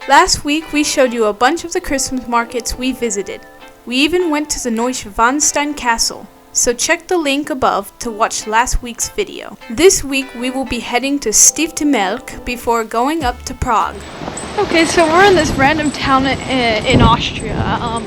Last week we showed you a bunch of the Christmas markets we visited. We even went to the Neuschwanstein Castle, so check the link above to watch last week's video. This week we will be heading to Stifte Melk before going up to Prague. Okay, so we're in this random town in Austria.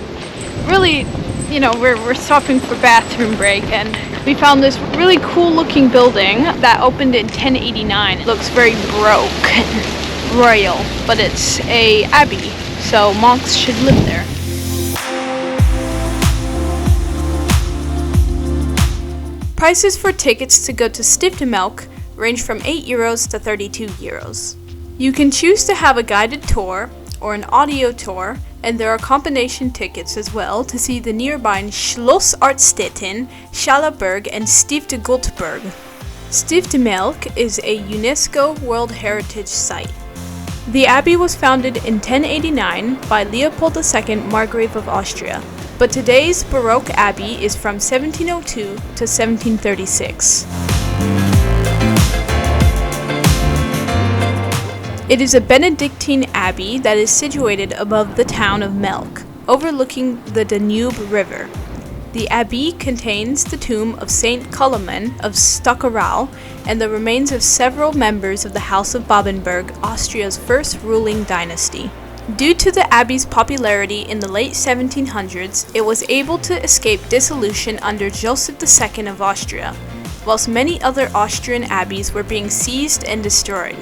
Really, we're stopping for bathroom break, and we found this really cool looking building that opened in 1089. It looks very baroque and royal, but it's a abbey, so monks should live there. Prices for tickets to go to Stifte Melk range from €8 to €32. You can choose to have a guided tour or an audio tour, and there are combination tickets as well to see the nearby Schloss Artstetten, Schallerberg and Stifte Göteborg. Stifte Melk is a UNESCO World Heritage Site. The abbey was founded in 1089 by Leopold II, Margrave of Austria, but today's Baroque abbey is from 1702 to 1736. It is a Benedictine abbey that is situated above the town of Melk, overlooking the Danube River. The abbey contains the tomb of Saint Coloman of Stockerau and the remains of several members of the House of Babenberg, Austria's first ruling dynasty. Due to the abbey's popularity in the late 1700s, it was able to escape dissolution under Joseph II of Austria, whilst many other Austrian abbeys were being seized and destroyed.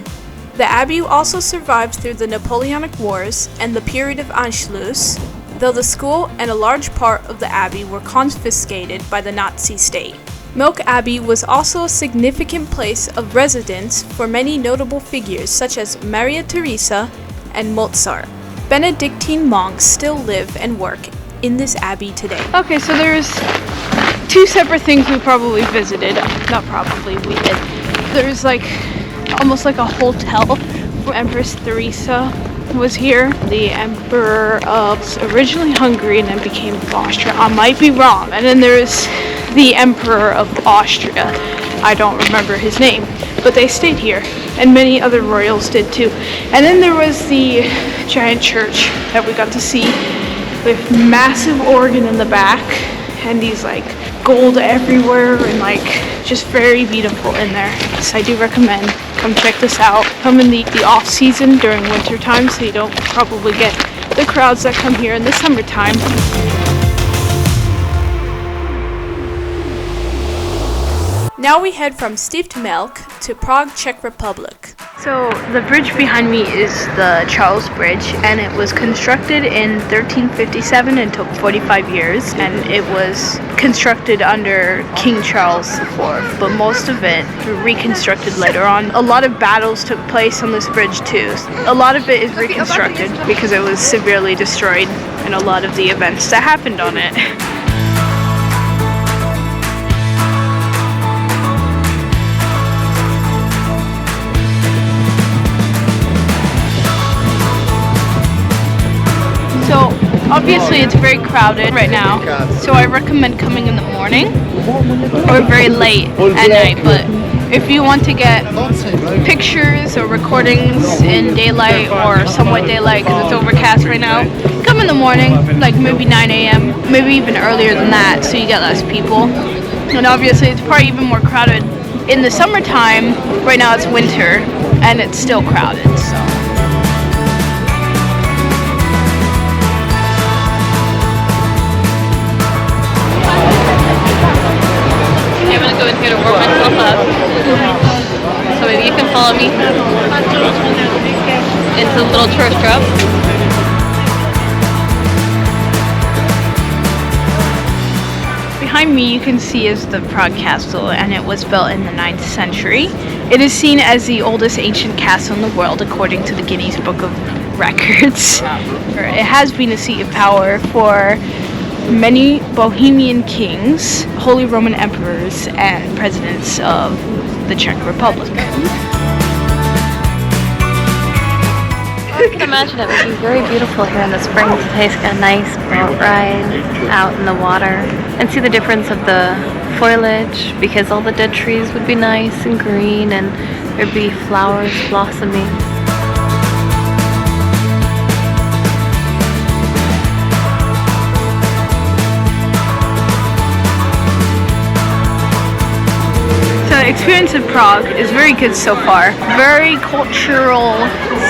The abbey also survived through the Napoleonic Wars and the period of Anschluss, though the school and a large part of the abbey were confiscated by the Nazi state. Melk Abbey was also a significant place of residence for many notable figures such as Maria Theresa and Mozart. Benedictine monks still live and work in this abbey today. Okay, so there's two separate things we probably visited. Not probably, we did. There's almost like a hotel where Empress Theresa was here. The Emperor was originally Hungary and then became Austria. I might be wrong. And then there's the Emperor of Austria. I don't remember his name, but they stayed here, and many other royals did too. And then there was the giant church that we got to see with massive organ in the back and these gold everywhere and just very beautiful in there. So I do recommend come check this out. Come in the off season during winter time so you don't probably get the crowds that come here in the summertime. Now we head from Stifte Melk to Prague, Czech Republic. So the bridge behind me is the Charles Bridge, and it was constructed in 1357 and took 45 years, and it was constructed under King Charles IV, but most of it reconstructed later on. A lot of battles took place on this bridge too. A lot of it is reconstructed because it was severely destroyed in a lot of the events that happened on it. So obviously it's very crowded right now, so I recommend coming in the morning or very late at night. But if you want to get pictures or recordings in daylight or somewhat daylight because it's overcast right now, come in the morning, maybe 9 a.m., maybe even earlier than that, so you get less people. And obviously it's probably even more crowded in the summertime. Right now it's winter and it's still crowded, so. Go in here to warm myself up. So maybe you can follow me into the little tourist trap. Behind me you can see is the Prague Castle, and it was built in the 9th century. It is seen as the oldest ancient castle in the world according to the Guinness Book of Records. It has been a seat of power for many Bohemian kings, Holy Roman emperors, and presidents of the Czech Republic. I can imagine it would be very beautiful here in the spring to take a nice boat ride out in the water and see the difference of the foliage, because all the dead trees would be nice and green and there'd be flowers blossoming. experience in Prague is very good so far. Very cultural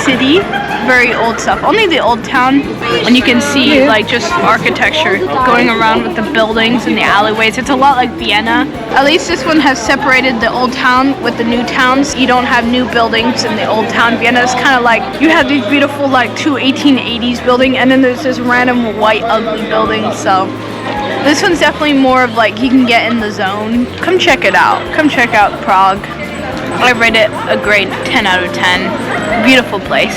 city, very old stuff. Only the old town, and you can see like just architecture going around with the buildings and the alleyways. It's a lot like Vienna. At least this one has separated the old town with the new towns. You don't have new buildings in the old town. Vienna is kind of like you have these beautiful like two 1880s buildings, and then there's this random white ugly building. So this one's definitely more of like you can get in the zone. Come check it out. Come check out Prague. I rate it a great 10 out of 10. Beautiful place.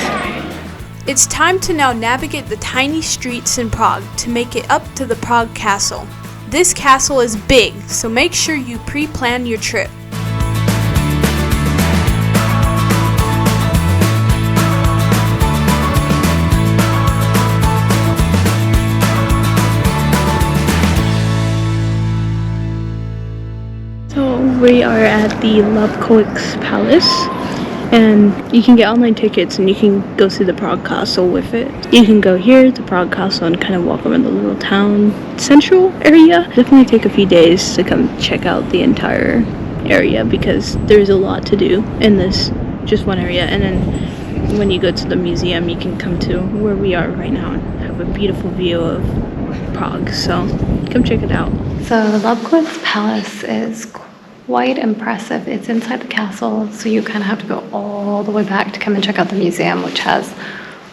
It's time to now navigate the tiny streets in Prague to make it up to the Prague Castle. This castle is big, so make sure you pre-plan your trip. So we are at the Lobkowicz Palace, and you can get online tickets and you can go see the Prague Castle with it. You can go here to Prague Castle and kind of walk around the little town central area. Definitely take a few days to come check out the entire area because there's a lot to do in this just one area. And then when you go to the museum, you can come to where we are right now and have a beautiful view of Prague. So come check it out. So the Lobkowicz Palace is quite impressive. It's inside the castle, so you kind of have to go all the way back to come and check out the museum, which has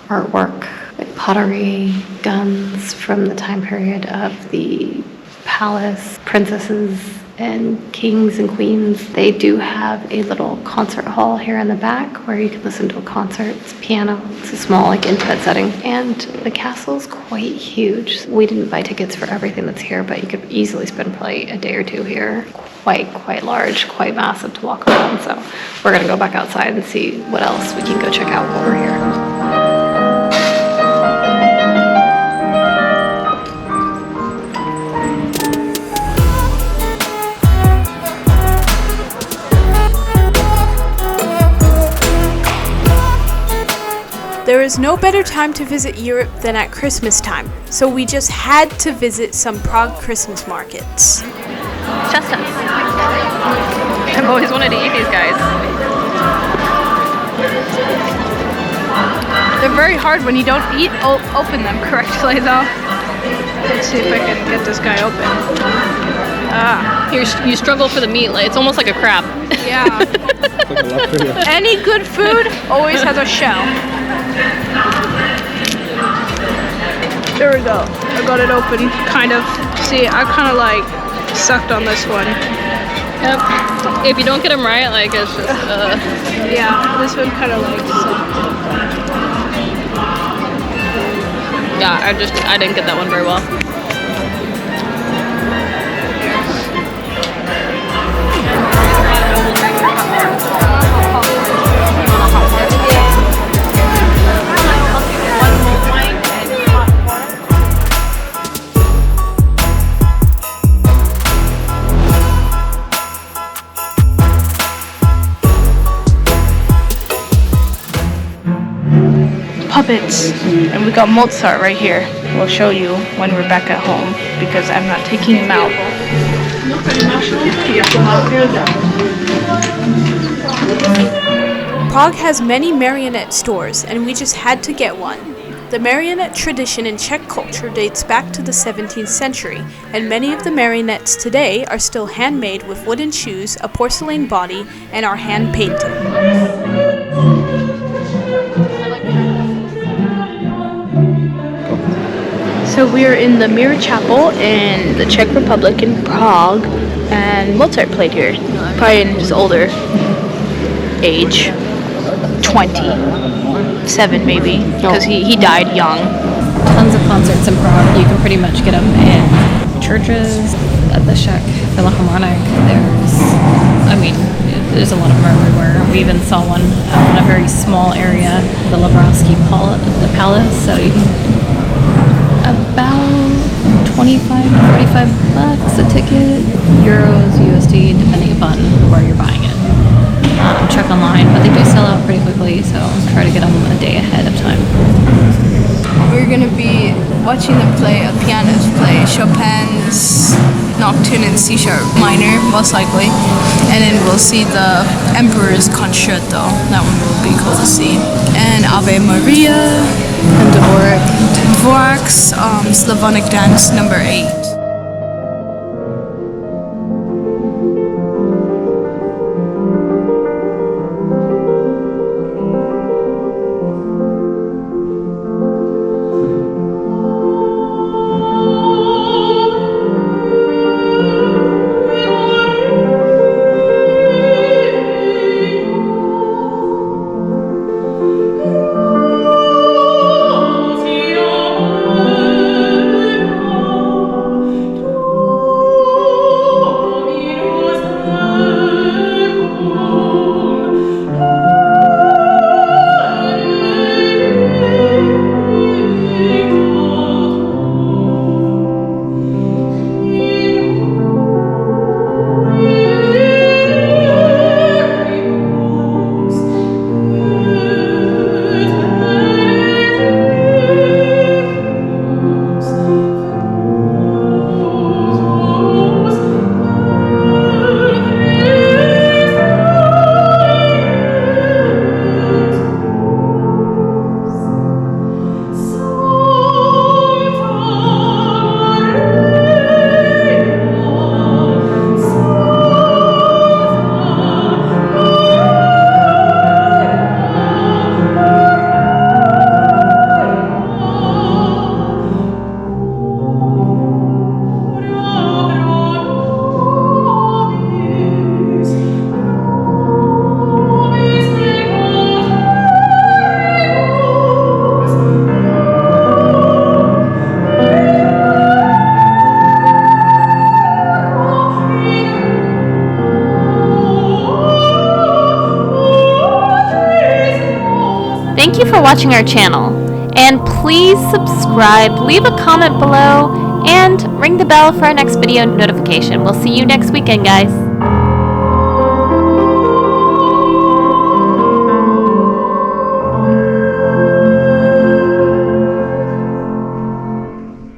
artwork, like pottery, guns from the time period of the palace, princesses and kings and queens. They do have a little concert hall here in the back where you can listen to a concert. It's piano. It's a small, like, intimate setting. And the castle's quite huge. We didn't buy tickets for everything that's here, but you could easily spend probably a day or two here. Quite large, quite massive to walk around. So we're gonna go back outside and see what else we can go check out while we're here. There is no better time to visit Europe than at Christmas time, so we just had to visit some Prague Christmas markets. Chestnuts. I've always wanted to eat these guys. They're very hard when you don't open them correctly, though. Let's see if I can get this guy open. You struggle for the meat. Like, it's almost like a crab. Yeah. Any good food always has a shell. There we go. I got it open, kind of. See, I kind of like sucked on this one. Yep. If you don't get them right, like, it's just, yeah, this one kind of like sucked. Yeah, I didn't get that one very well. Puppets, and we got Mozart right here. We'll show you when we're back at home because I'm not taking him out. Prague has many marionette stores, and we just had to get one. The marionette tradition in Czech culture dates back to the 17th century, and many of the marionettes today are still handmade with wooden shoes, a porcelain body, and are hand painted. So we're in the Mirror Chapel in the Czech Republic in Prague, and Mozart played here, probably in his older age, 27 maybe, because he died young. Tons of concerts in Prague. You can pretty much get them in churches, at the Czech Philharmonic. There's a lot of them everywhere. We even saw one in a very small area, the Lebrovsky Palace. So you can about 25 to 45 bucks a ticket, euros, USD, depending upon where you're buying it. Check online, but they do sell out pretty quickly, so try to get them a day ahead of time. we're gonna be watching them play a pianist play Chopin's Nocturne in C sharp minor, most likely, and then we'll see the Emperor's Concerto. That one will be cool to see. And Ave Maria And Dvorak. Dvorak's Slavonic Dance number 8. Thank you for watching our channel, and please subscribe, leave a comment below, and ring the bell for our next video notification. We'll see you next weekend, guys.